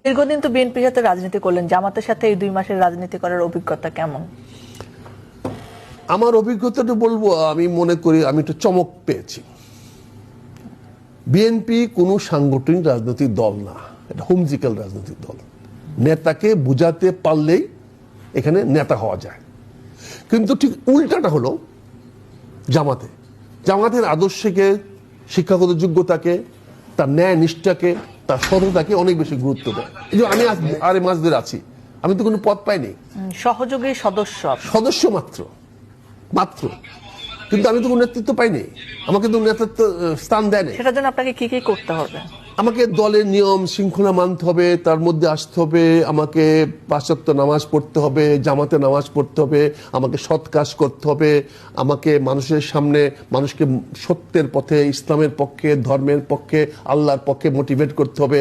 দীর্ঘদিন তো বিএনপির সাথে রাজনীতি করলেন, জামাতের সাথে এই 2 মাসের রাজনীতি করার অভিজ্ঞতা কেমন? আমার অভিজ্ঞতাটা বলবো, আমি মনে করি আমি একটু চমক পেয়েছি। বিএনপি কোনো সাংগঠনিক রাজনৈতিক দল না, এটা হোমজিক্যাল রাজনৈতিক দল। নেতাকে বুঝাতে পারলেই এখানে নেতা হওয়া যায়। কিন্তু ঠিক উল্টাটা হলো জামাতের আদর্শকে, শিক্ষাগত যোগ্যতাকে, তার ন্যায় নিষ্ঠাকে, তার সততাকে অনেক বেশি গুরুত্ব দেয়। এই যে আমি আরে মাস ধরে আছি, আমি তো কোনো পদ পাইনি, সহযোগী সদস্য মাত্র, কিন্তু আমি তো কোনো নেতৃত্ব পাইনি, আমাকে তো নেতৃত্ব স্থান দেয় না। সেটার জন্য আপনাকে কি কি করতে হবে? আমাকে দলের নিয়ম শৃঙ্খলা মানতে হবে, তার মধ্যে আসতে হবে, আমাকে 5 ওয়াক্ত নামাজ পড়তে হবে, জামাতে নামাজ পড়তে হবে, আমাকে সৎ কাজ করতে হবে, আমাকে মানুষের সামনে মানুষকে সত্যের পথে, ইসলামের পক্ষে, ধর্মের পক্ষে, আল্লাহর পক্ষে মোটিভেট করতে হবে।